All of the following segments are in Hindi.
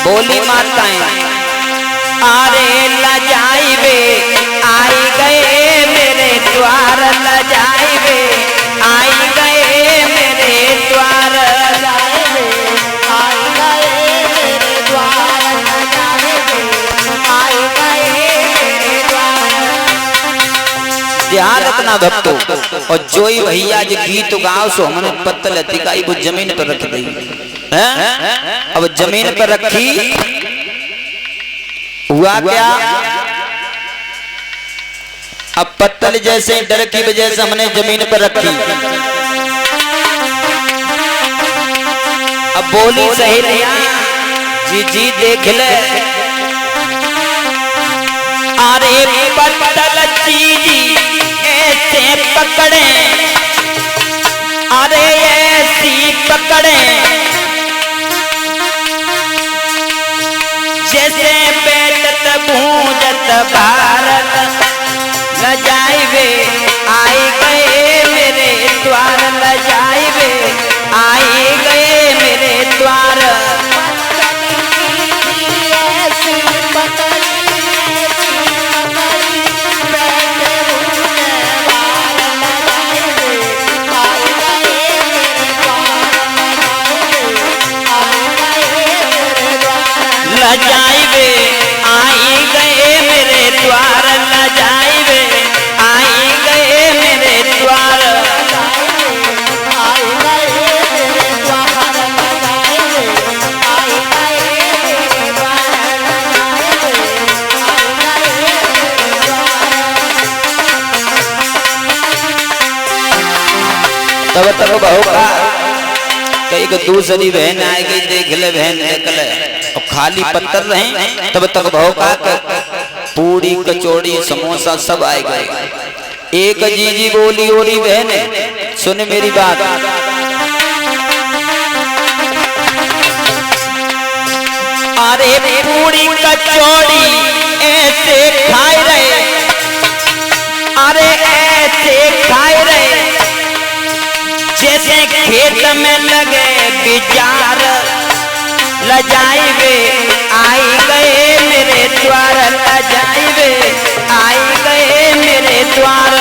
बोली माताएं अरे लजाइबे आई गए मेरे द्वार, लजाइबे आई गए मेरे द्वार, आई गए मेरे द्वार, लजाइबे आई गए मेरे द्वार। ध्यान रखना भक्तों। और जोई भैया जो गीत गाओ सो हमने पत्तल तिकाई वो जमीन पर रख दी है। अब जमीन पर रखी हुआ क्या, अब पत्तल जैसे डर की वजह से हमने जमीन पर रखी। अब बोली सहेलियां जी जी देख ले अरे पत्तल चीजी ऐसे पकड़े, अरे ऐसी पकड़े जैसे बैठत भूंजत भारत, लजाइबे आई गए मेरे द्वार, लजाइबे आई गए मेरे द्वार। लजाइबे आई गए मेरे द्वार, लजाइबे आई गए मेरे द्वार, आई गए मेरे द्वार, लजाइबे आई गए मेरे द्वार, लजाइबे आई गए मेरे द्वार। तब तक बहू का एक दूसरी बहन आई गई, देख ले बहन देख ले और खाली पत्थर रहे। तब तक बहू का पूरी कचौड़ी समोसा सब आए गए। एक जीजी बोली ओरी बहन सुन मेरी बात, अरे पूरी कचौड़ी ऐसे खाए रहे, अरे ऐसे खाए रहे जैसे खेत में लगे बिजार, लजाइबे आई गए मेरे द्वार, लजाइबे आई गए मेरे द्वार।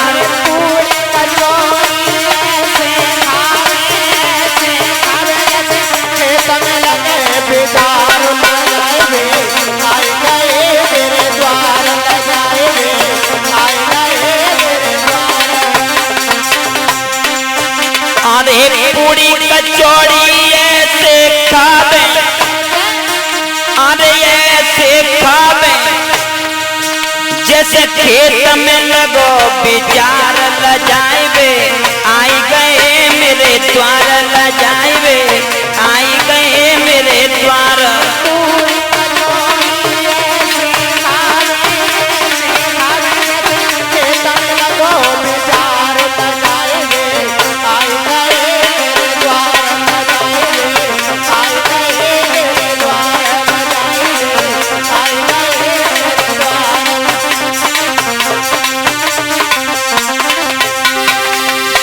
अरे पूरी कचौड़ी ऐसे खावे, अरे ऐसे खावे जैसे खेत में लगो बिजार, लजाइबे आई गए मेरे द्वार, लजाइबे आई गए मेरे द्वार।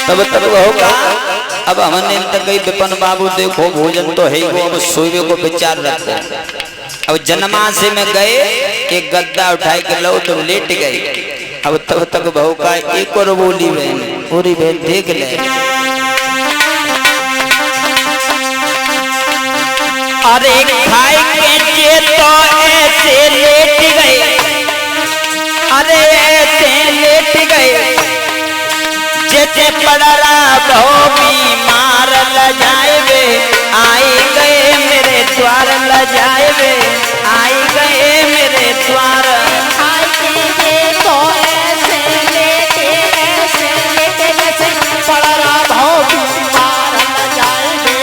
तब तक होगा। अब हमने तक गई विपन बाबू देखो भोजन तो है ही, वो अब सोए को विचार रखते हैं। अब जन्मा से में गए एक गद्दा उठाए के लो तो लेट गए। अब तब तक बहू का एक और बोली बहन, पूरी बहन देख ले अरे खाए के तो ऐसे लेट गए, अरे ऐसे लेट गए जैसे पड़ला बहु बीमार, लजाइबे आई गए मेरे द्वार, लजाइबे आई गए मेरे द्वार। तो ऐसे लेटे जैसे पड़ला बहु बीमार, लजाइबे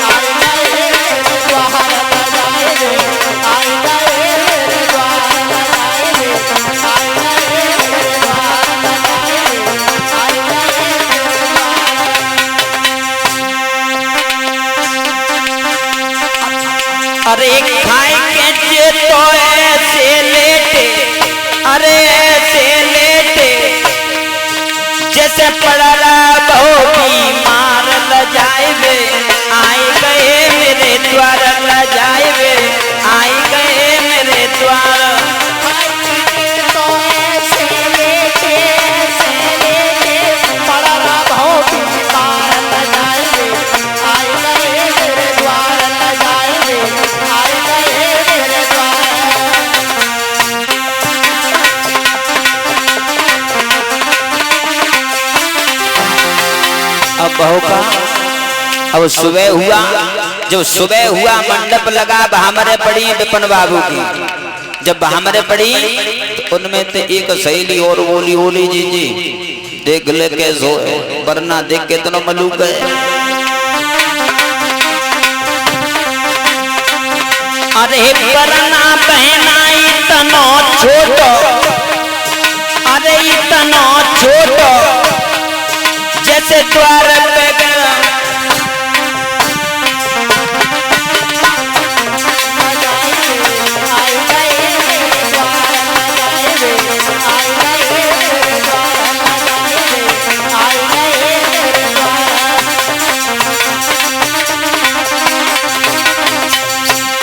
आई गए मेरे द्वार, लजाइबे आई गए मेरे द्वार, लजाइबे आई गए मेरे द्वार, लजाइबे आई गए मेरे द्वार। अरे खाए के तो ऐसे लेटे, अरे ऐसे लेटे जैसे पड़ला बहु बीमार, लजाइबे आई गए मेरे द्वार, लजाइबे आई अब बहू का अब सुबह हुआ, जब सुबह हुआ मंडप लगा, हमारे पड़ी विपिन बाबू की। जब हमारे पड़ी तो उनमें तो एक सहेली और बोली, बोली जी जी देख ले कैसो है, वरना देख के तो मलूक है। अरे वरना पहना इतना छोटो, अरे इतना छोटो जैसे द्वार पे गया।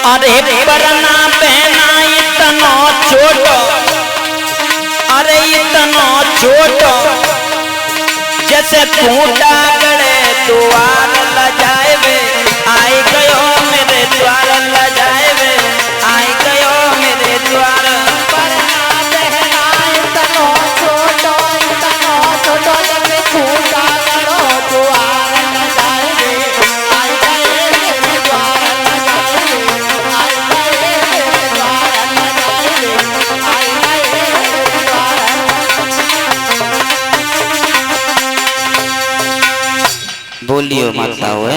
अरे वरना पहना इतना छोटो, अरे इतना छोटो जैसे खूंटा गड़े द्वार ल जाए वे, आई गयो मेरे द्वार ल जाए वे, आई गयो मेरे द्वार। वरना पहना इतना छोटो जैसे खूंटा गड़ो द्वार न जाए वे, आई गए मेरे द्वार न जाए वे, आई गए मेरे द्वार न जाए वे, आई गए मेरे द्वार। बोलियो माता हुए